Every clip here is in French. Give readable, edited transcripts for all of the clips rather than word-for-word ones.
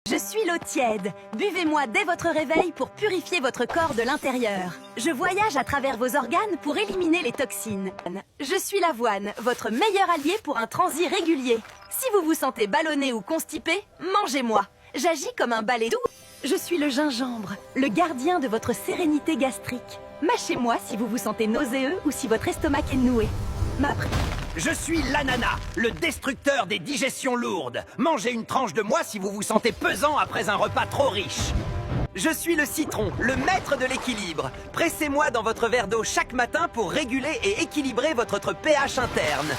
Je suis l'eau tiède. Buvez-moi dès votre réveil pour purifier votre corps de l'intérieur. Je voyage à travers vos organes pour éliminer les toxines. Je suis l'avoine, votre meilleur allié pour un transit régulier. Si vous vous sentez ballonné ou constipé, mangez-moi. J'agis comme un balai doux. Je suis le gingembre, le gardien de votre sérénité gastrique. Mâchez-moi si vous vous sentez nauséeux ou si votre estomac est noué. Je suis l'ananas, le destructeur des digestions lourdes. Mangez une tranche de moi si vous vous sentez pesant après un repas trop riche. Je suis le citron, le maître de l'équilibre. Pressez-moi dans votre verre d'eau chaque matin pour réguler et équilibrer votre pH interne.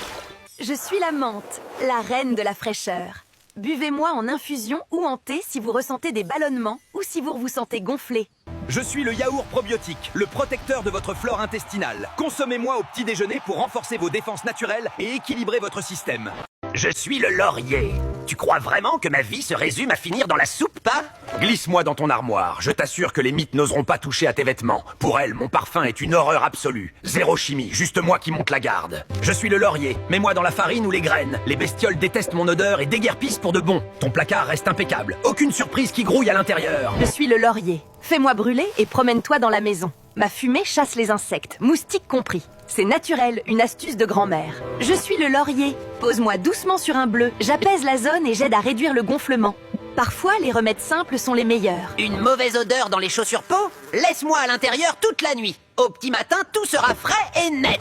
Je suis la menthe, la reine de la fraîcheur. Buvez-moi en infusion ou en thé si vous ressentez des ballonnements ou si vous vous sentez gonflé. Je suis le yaourt probiotique, le protecteur de votre flore intestinale. Consommez-moi au petit déjeuner pour renforcer vos défenses naturelles et équilibrer votre système. Je suis le laurier. Tu crois vraiment que ma vie se résume à finir dans la soupe, pas? Glisse-moi dans ton armoire. Je t'assure que les mythes n'oseront pas toucher à tes vêtements. Pour elles, mon parfum est une horreur absolue. Zéro chimie, juste moi qui monte la garde. Je suis le laurier. Mets-moi dans la farine ou les graines. Les bestioles détestent mon odeur et déguerpissent pour de bon. Ton placard reste impeccable. Aucune surprise qui grouille à l'intérieur. Je suis le laurier. Fais-moi brûler et promène-toi dans la maison. Ma fumée chasse les insectes, moustiques compris. C'est naturel, une astuce de grand-mère. Je suis le laurier. Pose-moi doucement sur un bleu. J'apaise la zone et j'aide à réduire le gonflement. Parfois, les remèdes simples sont les meilleurs. Une mauvaise odeur dans les chaussures peau? Laisse-moi à l'intérieur toute la nuit. Au petit matin, tout sera frais et net.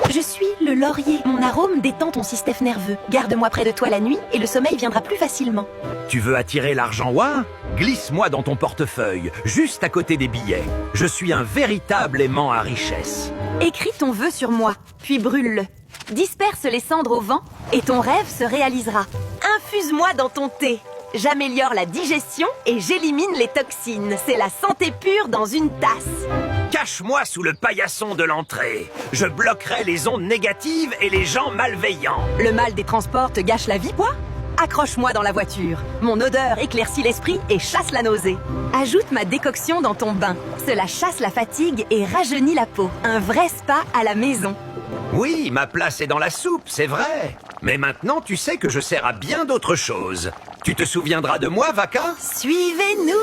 Je suis le laurier. Mon arôme détend ton système nerveux. Garde-moi près de toi la nuit et le sommeil viendra plus facilement. Tu veux attirer l'argent ouin? Glisse-moi dans ton portefeuille, juste à côté des billets. Je suis un véritable aimant à richesse. Écris ton vœu sur moi, puis brûle-le. Disperse les cendres au vent et ton rêve se réalisera. Infuse-moi dans ton thé. J'améliore la digestion et j'élimine les toxines. C'est la santé pure dans une tasse. Cache-moi sous le paillasson de l'entrée. Je bloquerai les ondes négatives et les gens malveillants. Le mal des transports te gâche la vie, quoi? Accroche-moi dans la voiture. Mon odeur éclaircit l'esprit et chasse la nausée. Ajoute ma décoction dans ton bain. Cela chasse la fatigue et rajeunit la peau. Un vrai spa à la maison. Oui, ma place est dans la soupe, c'est vrai. Mais maintenant, tu sais que je sers à bien d'autres choses. Tu te souviendras de moi, Vaka? Suivez-nous!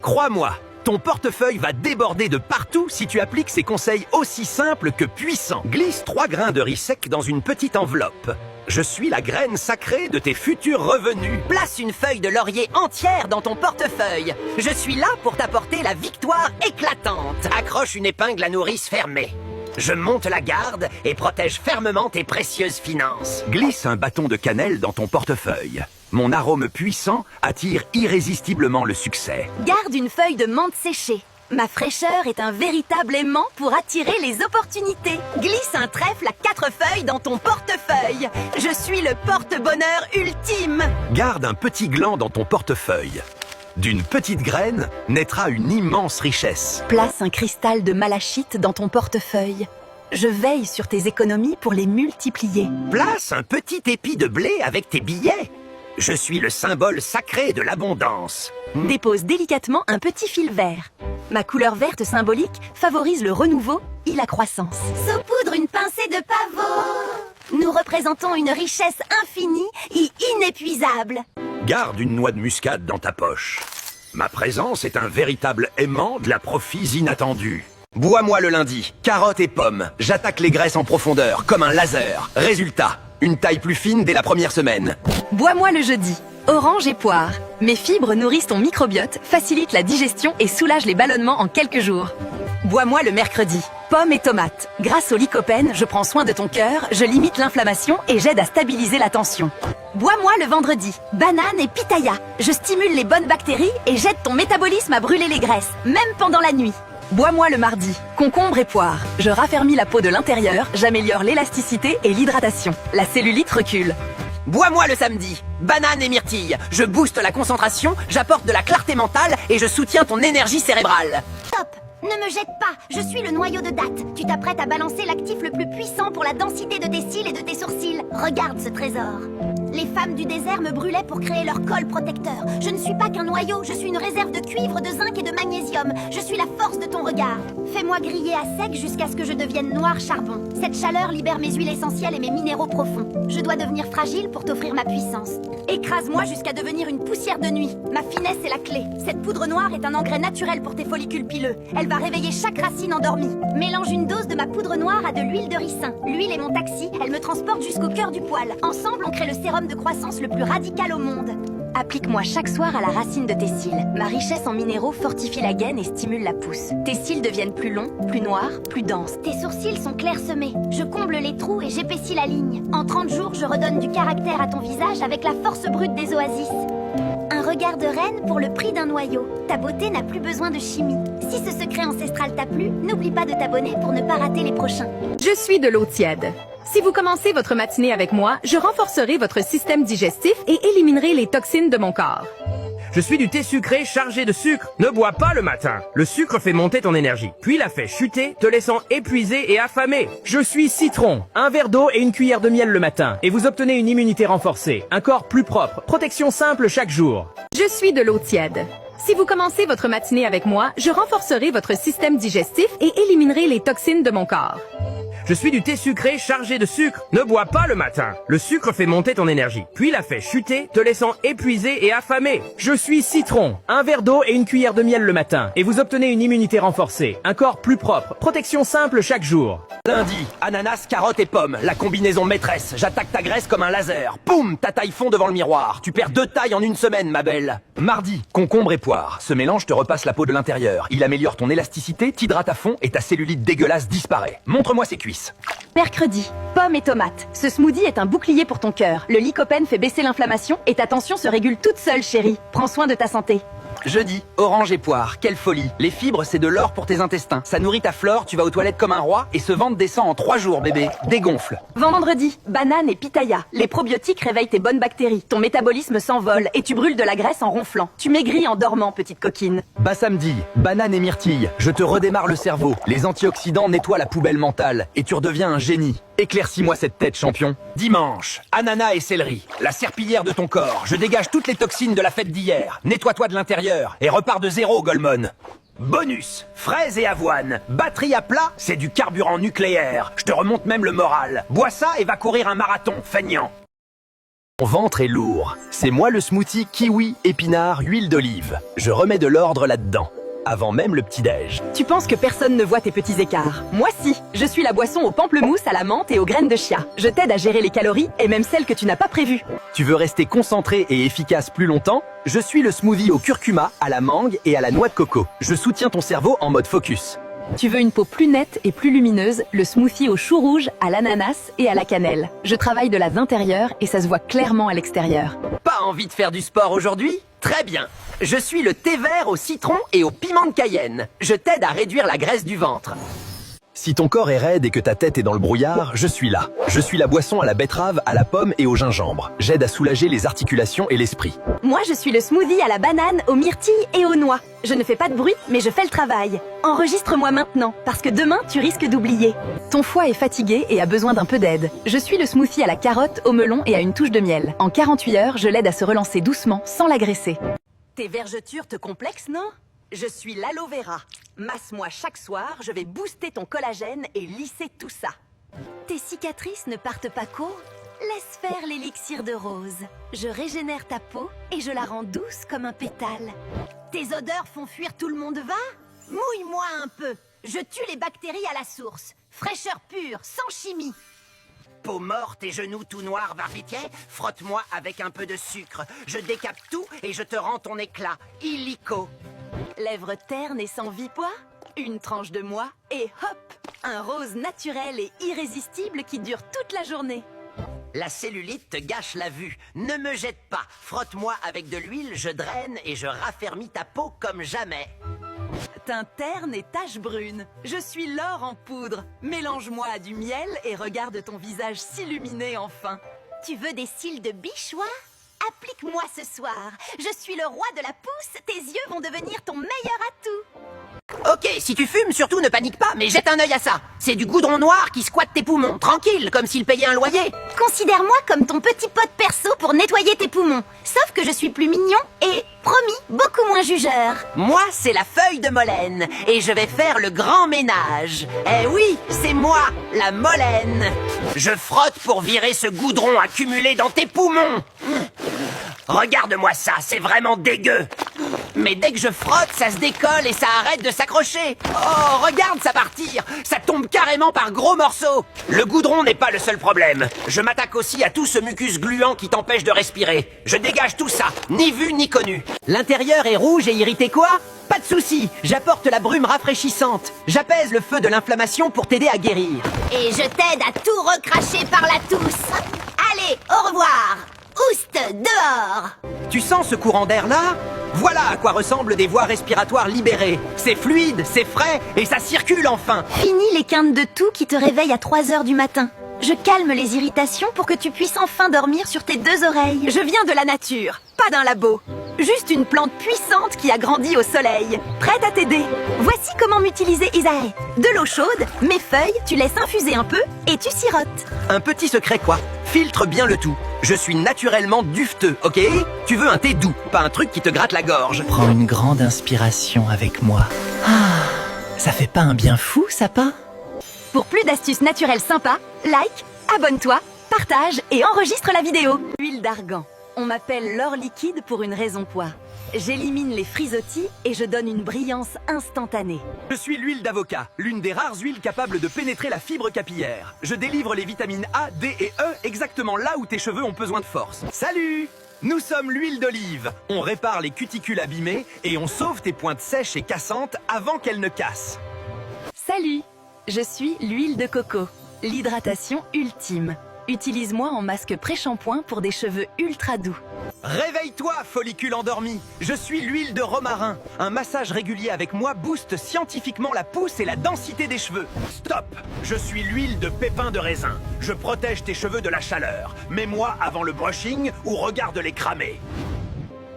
Crois-moi, ton portefeuille va déborder de partout si tu appliques ces conseils aussi simples que puissants. Glisse 3 grains de riz sec dans une petite enveloppe. Je suis la graine sacrée de tes futurs revenus. Place une feuille de laurier entière dans ton portefeuille. Je suis là pour t'apporter la victoire éclatante. Accroche une épingle à nourrice fermée. Je monte la garde et protège fermement tes précieuses finances. Glisse un bâton de cannelle dans ton portefeuille. Mon arôme puissant attire irrésistiblement le succès. Garde une feuille de menthe séchée. Ma fraîcheur est un véritable aimant pour attirer les opportunités. Glisse un trèfle à 4 feuilles dans ton portefeuille. Je suis le porte-bonheur ultime. Garde un petit gland dans ton portefeuille. D'une petite graine naîtra une immense richesse. Place un cristal de malachite dans ton portefeuille. Je veille sur tes économies pour les multiplier. Place un petit épi de blé avec tes billets. Je suis le symbole sacré de l'abondance. Dépose délicatement un petit fil vert. Ma couleur verte symbolique favorise le renouveau et la croissance. Saupoudre une pincée de pavot. Nous représentons une richesse infinie et inépuisable. Garde une noix de muscade dans ta poche. Ma présence est un véritable aimant de la profits inattendus. Bois-moi le lundi, carottes et pommes. J'attaque les graisses en profondeur, comme un laser. Résultat, une taille plus fine dès la première semaine. Bois-moi le jeudi, orange et poire. Mes fibres nourrissent ton microbiote, facilitent la digestion et soulagent les ballonnements en quelques jours. Bois-moi le mercredi, pommes et tomates. Grâce au lycopène, je prends soin de ton cœur, je limite l'inflammation et j'aide à stabiliser la tension. Bois-moi le vendredi, banane et pitaya. Je stimule les bonnes bactéries et j'aide ton métabolisme à brûler les graisses, même pendant la nuit. Bois-moi le mardi, concombre et poire. Je raffermis la peau de l'intérieur, j'améliore l'élasticité et l'hydratation. La cellulite recule. Bois-moi le samedi, banane et myrtille. Je booste la concentration, j'apporte de la clarté mentale et je soutiens ton énergie cérébrale. Stop! Ne me jette pas, je suis le noyau de date. Tu t'apprêtes à balancer l'actif le plus puissant pour la densité de tes cils et de tes sourcils. Regarde ce trésor. Les femmes du désert me brûlaient pour créer leur col protecteur. Je ne suis pas qu'un noyau, je suis une réserve de cuivre, de zinc et de magnésium. Je suis la force de ton regard. Fais-moi griller à sec jusqu'à ce que je devienne noir charbon. Cette chaleur libère mes huiles essentielles et mes minéraux profonds. Je dois devenir fragile pour t'offrir ma puissance. Écrase-moi jusqu'à devenir une poussière de nuit. Ma finesse est la clé. Cette poudre noire est un engrais naturel pour tes follicules pileux. Elle va réveiller chaque racine endormie. Mélange une dose de ma poudre noire à de l'huile de ricin. L'huile est mon taxi, elle me transporte jusqu'au cœur du poil. Ensemble, on crée le sérum de croissance le plus radical au monde. Applique-moi chaque soir à la racine de tes cils. Ma richesse en minéraux fortifie la gaine et stimule la pousse. Tes cils deviennent plus longs, plus noirs, plus denses. Tes sourcils sont clairsemés. Je comble les trous et j'épaissis la ligne. En 30 jours, je redonne du caractère à ton visage avec la force brute des oasis. Un regard de reine pour le prix d'un noyau. Ta beauté n'a plus besoin de chimie. Si ce secret ancestral t'a plu, n'oublie pas de t'abonner pour ne pas rater les prochains. Je suis de l'eau tiède. Si vous commencez votre matinée avec moi, je renforcerai votre système digestif et éliminerai les toxines de mon corps. Je suis du thé sucré chargé de sucre. Ne bois pas le matin. Le sucre fait monter ton énergie, puis la fait chuter, te laissant épuisé et affamé. Je suis citron. Un verre d'eau et une cuillère de miel le matin. Et vous obtenez une immunité renforcée, un corps plus propre, protection simple chaque jour. Je suis de l'eau tiède. Si vous commencez votre matinée avec moi, je renforcerai votre système digestif et éliminerai les toxines de mon corps. Je suis du thé sucré chargé de sucre. Ne bois pas le matin. Le sucre fait monter ton énergie, puis la fait chuter, te laissant épuisé et affamé. Je suis citron. Un verre d'eau et une cuillère de miel le matin. Et vous obtenez une immunité renforcée, un corps plus propre, protection simple chaque jour. Lundi, ananas, carotte et pomme. La combinaison maîtresse. J'attaque ta graisse comme un laser. Boum, ta taille fond devant le miroir. Tu perds 2 tailles en une semaine, ma belle. Mardi, concombre et poire. Ce mélange te repasse la peau de l'intérieur. Il améliore ton élasticité, t'hydrate à fond et ta cellulite dégueulasse disparaît. Montre-moi ses cuisses. Mercredi, pommes et tomates. Ce smoothie est un bouclier pour ton cœur. Le lycopène fait baisser l'inflammation et ta tension se régule toute seule, chérie. Prends soin de ta santé. Jeudi, orange et poire, quelle folie. Les fibres, c'est de l'or pour tes intestins. Ça nourrit ta flore, tu vas aux toilettes comme un roi et ce ventre descend en 3 jours, bébé. Dégonfle. Vendredi, banane et pitaya. Les probiotiques réveillent tes bonnes bactéries. Ton métabolisme s'envole et tu brûles de la graisse en ronflant. Tu maigris en dormant, petite coquine. Bas samedi, banane et myrtille. Je te redémarre le cerveau. Les antioxydants nettoient la poubelle mentale et tu redeviens un génie. Éclaircis-moi cette tête, champion. Dimanche, ananas et céleri. La serpillière de ton corps. Je dégage toutes les toxines de la fête d'hier. Nettoie-toi de l'intérieur et repars de zéro, Golemon. Bonus, fraises et avoine. Batterie à plat, c'est du carburant nucléaire. Je te remonte même le moral. Bois ça et va courir un marathon, feignant. Mon ventre est lourd. C'est moi le smoothie kiwi, épinard, huile d'olive. Je remets de l'ordre là-dedans. Avant même le petit-déj. Tu penses que personne ne voit tes petits écarts. Moi si. Je suis la boisson au pamplemousse, à la menthe et aux graines de chia. Je t'aide à gérer les calories et même celles que tu n'as pas prévues. Tu veux rester concentré et efficace plus longtemps? Je suis le smoothie au curcuma, à la mangue et à la noix de coco. Je soutiens ton cerveau en mode focus. Tu veux une peau plus nette et plus lumineuse, le smoothie au chou rouge, à l'ananas et à la cannelle. Je travaille de l'intérieur et ça se voit clairement à l'extérieur. Pas envie de faire du sport aujourd'hui? Très bien. Je suis le thé vert au citron et au piment de Cayenne. Je t'aide à réduire la graisse du ventre. Si ton corps est raide et que ta tête est dans le brouillard, je suis là. Je suis la boisson à la betterave, à la pomme et au gingembre. J'aide à soulager les articulations et l'esprit. Moi, je suis le smoothie à la banane, aux myrtilles et aux noix. Je ne fais pas de bruit, mais je fais le travail. Enregistre-moi maintenant, parce que demain, tu risques d'oublier. Ton foie est fatigué et a besoin d'un peu d'aide. Je suis le smoothie à la carotte, au melon et à une touche de miel. En 48 heures, je l'aide à se relancer doucement, sans l'agresser. Tes vergetures te complexent, non? Je suis l'aloe vera. Masse-moi chaque soir, je vais booster ton collagène et lisser tout ça. Tes cicatrices ne partent pas court? Laisse faire l'élixir de rose. Je régénère ta peau et je la rends douce comme un pétale. Tes odeurs font fuir tout le monde va? Mouille-moi un peu. Je tue les bactéries à la source. Fraîcheur pure, sans chimie. Peau morte et genoux tout noirs, Varvitier, frotte-moi avec un peu de sucre. Je décape tout et je te rends ton éclat, illico. Lèvres ternes et sans vipois? Une tranche de moi et hop! Un rose naturel et irrésistible qui dure toute la journée. La cellulite te gâche la vue. Ne me jette pas. Frotte-moi avec de l'huile, je draine et je raffermis ta peau comme jamais. Teint terne et taches brunes. Je suis l'or en poudre. Mélange-moi à du miel et regarde ton visage s'illuminer enfin. Tu veux des cils de bichois? Applique-moi ce soir. Je suis le roi de la pousse. Tes yeux vont devenir ton meilleur atout. Ok, si tu fumes, surtout ne panique pas, mais jette un œil à ça. C'est du goudron noir qui squatte tes poumons, tranquille, comme s'il payait un loyer. Considère-moi comme ton petit pote perso pour nettoyer tes poumons. Sauf que je suis plus mignon et, promis, beaucoup moins jugeur. Moi, c'est la feuille de Molène, et je vais faire le grand ménage. Eh oui, c'est moi, la Molène. Je frotte pour virer ce goudron accumulé dans tes poumons. Regarde-moi ça, c'est vraiment dégueu. Mais dès que je frotte, ça se décolle et ça arrête de s'accrocher. Oh, regarde ça partir. Ça tombe carrément par gros morceaux. Le goudron n'est pas le seul problème. Je m'attaque aussi à tout ce mucus gluant qui t'empêche de respirer. Je dégage tout ça, ni vu ni connu. L'intérieur est rouge et irrité quoi? Pas de souci, j'apporte la brume rafraîchissante. J'apaise le feu de l'inflammation pour t'aider à guérir. Et je t'aide à tout recracher par la tousse. Allez, au revoir. Oust, dehors. Tu sens ce courant d'air-là? Voilà à quoi ressemblent des voies respiratoires libérées. C'est fluide, c'est frais et ça circule enfin. Fini les quintes de toux qui te réveillent à 3 heures du matin. Je calme les irritations pour que tu puisses enfin dormir sur tes 2 oreilles. Je viens de la nature, pas d'un labo. Juste une plante puissante qui a grandi au soleil. Prête à t'aider. Voici comment m'utiliser Isae. De l'eau chaude, mes feuilles, tu laisses infuser un peu et tu sirotes. Un petit secret quoi. Filtre bien le tout. Je suis naturellement dufteux, ok? Tu veux un thé doux, pas un truc qui te gratte la gorge. Prends une grande inspiration avec moi. Ah, ça fait pas un bien fou, sapin? Pour plus d'astuces naturelles sympas, like, abonne-toi, partage et enregistre la vidéo. Huile d'argan. On m'appelle l'or liquide pour une raison poids. J'élimine les frisottis et je donne une brillance instantanée. Je suis l'huile d'avocat, l'une des rares huiles capables de pénétrer la fibre capillaire. Je délivre les vitamines A, D et E exactement là où tes cheveux ont besoin de force. Salut! Nous sommes l'huile d'olive. On répare les cuticules abîmées et on sauve tes pointes sèches et cassantes avant qu'elles ne cassent. Salut! Je suis l'huile de coco, l'hydratation ultime. Utilise-moi en masque pré-shampoing pour des cheveux ultra doux. Réveille-toi, follicule endormi. Je suis l'huile de romarin. Un massage régulier avec moi booste scientifiquement la pousse et la densité des cheveux. Stop! Je suis l'huile de pépins de raisin. Je protège tes cheveux de la chaleur. Mets-moi avant le brushing ou regarde-les cramer.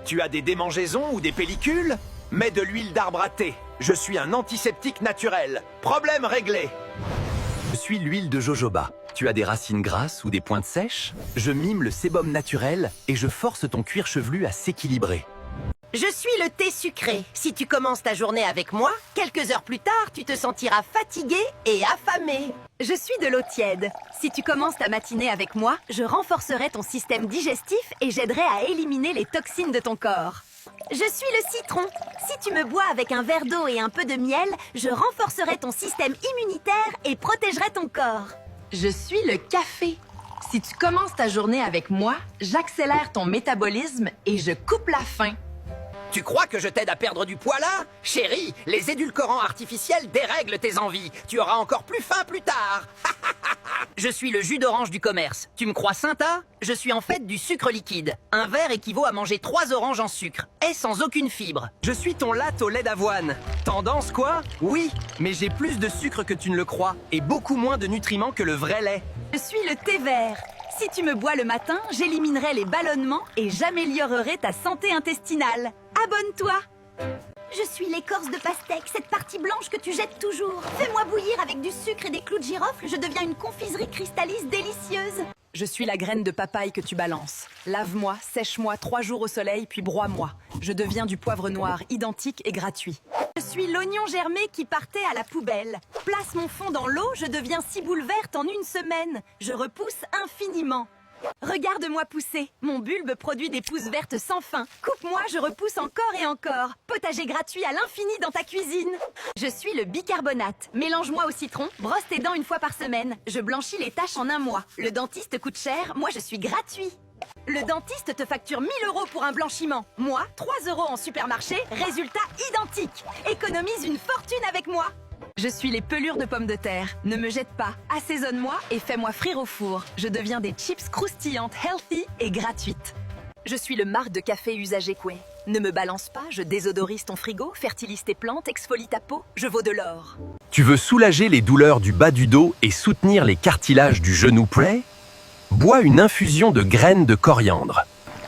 Tu as des démangeaisons ou des pellicules? Mets de l'huile d'arbre à thé. Je suis un antiseptique naturel. Problème réglé. Je suis l'huile de jojoba. Tu as des racines grasses ou des pointes sèches? Je mime le sébum naturel et je force ton cuir chevelu à s'équilibrer. Je suis le thé sucré. Si tu commences ta journée avec moi, quelques heures plus tard, tu te sentiras fatigué et affamé. Je suis de l'eau tiède. Si tu commences ta matinée avec moi, je renforcerai ton système digestif et j'aiderai à éliminer les toxines de ton corps. Je suis le citron. Si tu me bois avec un verre d'eau et un peu de miel, je renforcerai ton système immunitaire et protégerai ton corps. Je suis le café. Si tu commences ta journée avec moi, j'accélère ton métabolisme et je coupe la faim. Tu crois que je t'aide à perdre du poids là? Chérie, les édulcorants artificiels dérèglent tes envies. Tu auras encore plus faim plus tard. Je suis le jus d'orange du commerce. Tu me crois sympa? Je suis en fait du sucre liquide. Un verre équivaut à manger 3 oranges en sucre, et sans aucune fibre. Je suis ton latte au lait d'avoine. Tendance quoi? Oui, mais j'ai plus de sucre que tu ne le crois et beaucoup moins de nutriments que le vrai lait. Je suis le thé vert. Si tu me bois le matin, j'éliminerai les ballonnements et j'améliorerai ta santé intestinale. Abonne-toi! Je suis l'écorce de pastèque, cette partie blanche que tu jettes toujours. Fais-moi bouillir avec du sucre et des clous de girofle, je deviens une confiserie cristallise délicieuse. Je suis la graine de papaye que tu balances. Lave-moi, sèche-moi 3 jours au soleil, puis broie-moi. Je deviens du poivre noir, identique et gratuit. Je suis l'oignon germé qui partait à la poubelle. Place mon fond dans l'eau, je deviens ciboule verte en 1 semaine. Je repousse infiniment. Regarde-moi pousser. Mon bulbe produit des pousses vertes sans fin. Coupe-moi, je repousse encore et encore. Potager gratuit à l'infini dans ta cuisine. Je suis le bicarbonate. Mélange-moi au citron, brosse tes dents 1 fois par semaine. Je blanchis les taches en 1 mois. Le dentiste coûte cher, moi je suis gratuit. Le dentiste te facture 1 000 € pour un blanchiment. Moi, 3 € en supermarché, résultat identique. Économise une fortune avec moi. Je suis les pelures de pommes de terre. Ne me jette pas, assaisonne-moi et fais-moi frire au four. Je deviens des chips croustillantes, healthy et gratuites. Je suis le marc de café usagé Coué. Ne me balance pas, je désodorise ton frigo, fertilise tes plantes, exfolie ta peau, je vaux de l'or. Tu veux soulager les douleurs du bas du dos et soutenir les cartilages du genou près? Bois une infusion de graines de coriandre.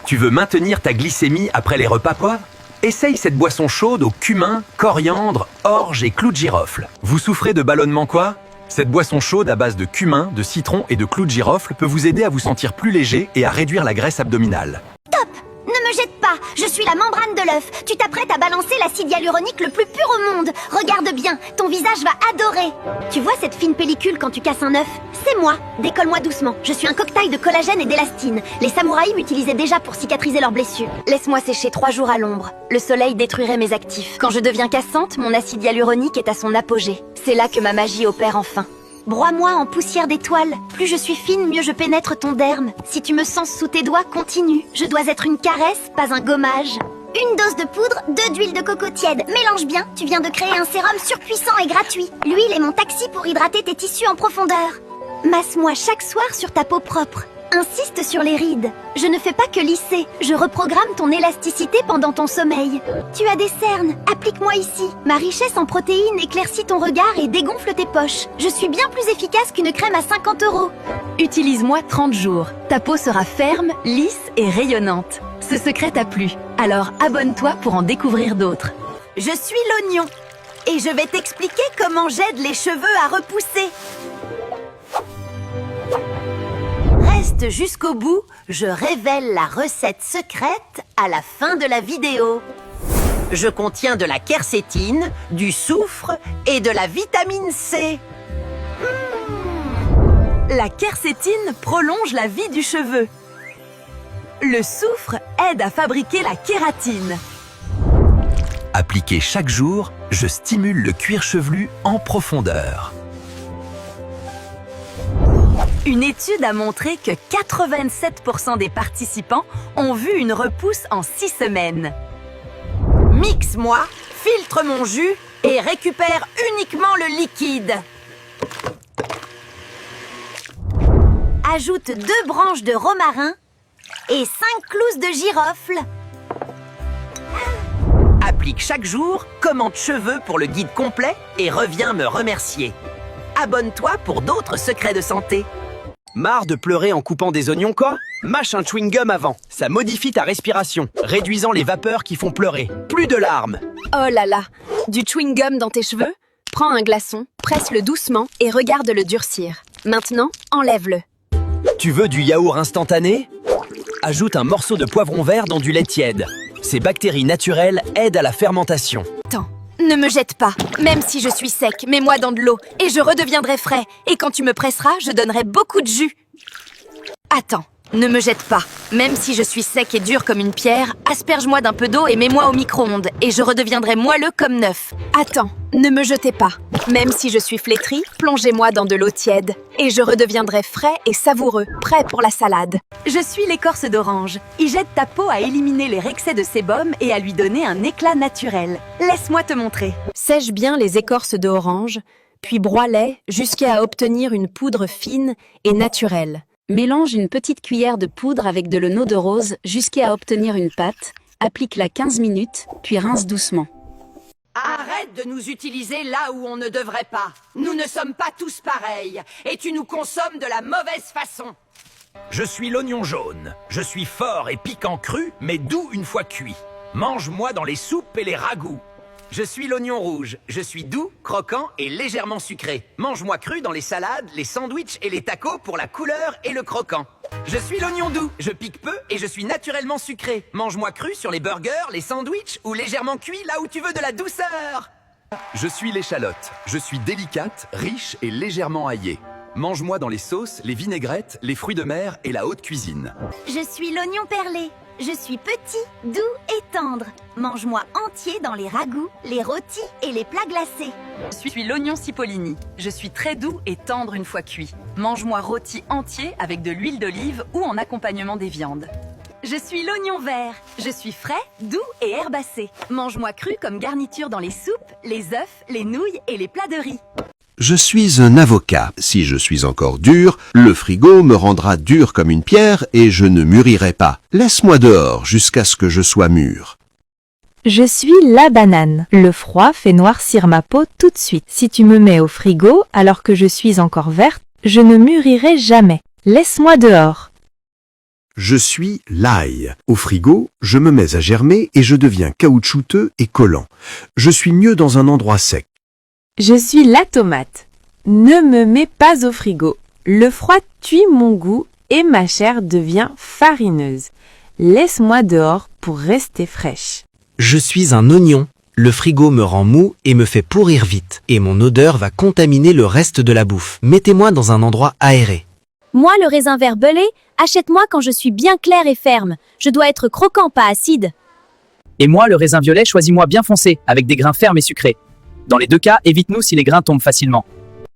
Tu veux maintenir ta glycémie après les repas quoi? Essaye cette boisson chaude au cumin, coriandre, orge et clou de girofle. Vous souffrez de ballonnement quoi? Cette boisson chaude à base de cumin, de citron et de clou de girofle peut vous aider à vous sentir plus léger et à réduire la graisse abdominale. Top! Ne me jette pas, je suis la membrane de l'œuf. Tu t'apprêtes à balancer l'acide hyaluronique le plus pur au monde. Regarde bien, ton visage va adorer. Tu vois cette fine pellicule quand tu casses un œuf? C'est moi. Décolle-moi doucement. Je suis un cocktail de collagène et d'élastine. Les samouraïs m'utilisaient déjà pour cicatriser leurs blessures. Laisse-moi sécher 3 jours à l'ombre. Le soleil détruirait mes actifs. Quand je deviens cassante, mon acide hyaluronique est à son apogée. C'est là que ma magie opère enfin. Broie-moi en poussière d'étoiles. Plus je suis fine, mieux je pénètre ton derme. Si tu me sens sous tes doigts, continue. Je dois être une caresse, pas un gommage. Une dose de poudre, 2 d'huile de coco tiède. Mélange bien, tu viens de créer un sérum surpuissant et gratuit. L'huile est mon taxi pour hydrater tes tissus en profondeur. Masse-moi chaque soir sur ta peau propre. Insiste sur les rides. Je ne fais pas que lisser. Je reprogramme ton élasticité pendant ton sommeil. Tu as des cernes. Applique-moi ici. Ma richesse en protéines éclaircit ton regard et dégonfle tes poches. Je suis bien plus efficace qu'une crème à 50 €. Utilise-moi 30 jours. Ta peau sera ferme, lisse et rayonnante. Ce secret t'a plu. Alors abonne-toi pour en découvrir d'autres. Je suis l'oignon. Et je vais t'expliquer comment j'aide les cheveux à repousser. Reste jusqu'au bout, je révèle la recette secrète à la fin de la vidéo. Je contiens de la quercétine, du soufre et de la vitamine C. La quercétine prolonge la vie du cheveu. Le soufre aide à fabriquer la kératine. Appliqué chaque jour, je stimule le cuir chevelu en profondeur. Une étude a montré que 87% des participants ont vu une repousse en 6 semaines. Mixe-moi, filtre mon jus et récupère uniquement le liquide. Ajoute 2 branches de romarin et 5 clousses de girofle. Applique chaque jour, commente cheveux pour le guide complet et reviens me remercier. Abonne-toi pour d'autres secrets de santé. Marre de pleurer en coupant des oignons quoi? Mâche un chewing-gum avant, ça modifie ta respiration, réduisant les vapeurs qui font pleurer. Plus de larmes. Oh là là, du chewing-gum dans tes cheveux? Prends un glaçon, presse-le doucement et regarde le durcir. Maintenant, enlève-le. Tu veux du yaourt instantané? Ajoute un morceau de poivron vert dans du lait tiède. Ces bactéries naturelles aident à la fermentation. Attends, ne me jette pas. Même si je suis sec, mets-moi dans de l'eau et je redeviendrai frais. Et quand tu me presseras, je donnerai beaucoup de jus. Attends, ne me jette pas. Même si je suis sec et dur comme une pierre, asperge-moi d'un peu d'eau et mets-moi au micro-ondes. Et je redeviendrai moelleux comme neuf. Attends, ne me jetez pas. Même si je suis flétri, plongez-moi dans de l'eau tiède. Et je redeviendrai frais et savoureux, prêt pour la salade. Je suis l'écorce d'orange. Il jette ta peau à éliminer les excès de sébum et à lui donner un éclat naturel. Laisse-moi te montrer. Sèche bien les écorces d'orange, puis broie-les jusqu'à obtenir une poudre fine et naturelle. Mélange une petite cuillère de poudre avec de l'eau de rose jusqu'à obtenir une pâte. Applique-la 15 minutes, puis rince doucement. Arrête de nous utiliser là où on ne devrait pas. Nous ne sommes pas tous pareils et tu nous consommes de la mauvaise façon. Je suis l'oignon jaune. Je suis fort et piquant cru, mais doux une fois cuit. Mange-moi dans les soupes et les ragoûts. Je suis l'oignon rouge. Je suis doux, croquant et légèrement sucré. Mange-moi cru dans les salades, les sandwichs et les tacos pour la couleur et le croquant. Je suis l'oignon doux. Je pique peu et je suis naturellement sucré. Mange-moi cru sur les burgers, les sandwichs ou légèrement cuit là où tu veux de la douceur. Je suis l'échalote. Je suis délicate, riche et légèrement aillée. Mange-moi dans les sauces, les vinaigrettes, les fruits de mer et la haute cuisine. Je suis l'oignon perlé. Je suis petit, doux et tendre. Mange-moi entier dans les ragoûts, les rôtis et les plats glacés. Je suis l'oignon cipollini. Je suis très doux et tendre une fois cuit. Mange-moi rôti entier avec de l'huile d'olive ou en accompagnement des viandes. Je suis l'oignon vert. Je suis frais, doux et herbacé. Mange-moi cru comme garniture dans les soupes, les œufs, les nouilles et les plats de riz. Je suis un avocat. Si je suis encore dur, le frigo me rendra dur comme une pierre et je ne mûrirai pas. Laisse-moi dehors jusqu'à ce que je sois mûr. Je suis la banane. Le froid fait noircir ma peau tout de suite. Si tu me mets au frigo alors que je suis encore verte, je ne mûrirai jamais. Laisse-moi dehors. Je suis l'ail. Au frigo, je me mets à germer et je deviens caoutchouteux et collant. Je suis mieux dans un endroit sec. Je suis la tomate. Ne me mets pas au frigo. Le froid tue mon goût et ma chair devient farineuse. Laisse-moi dehors pour rester fraîche. Je suis un oignon. Le frigo me rend mou et me fait pourrir vite. Et mon odeur va contaminer le reste de la bouffe. Mettez-moi dans un endroit aéré. Moi, le raisin vert belé, achète-moi quand je suis bien clair et ferme. Je dois être croquant, pas acide. Et moi, le raisin violet, choisis-moi bien foncé, avec des grains fermes et sucrés. Dans les deux cas, évite-nous si les grains tombent facilement.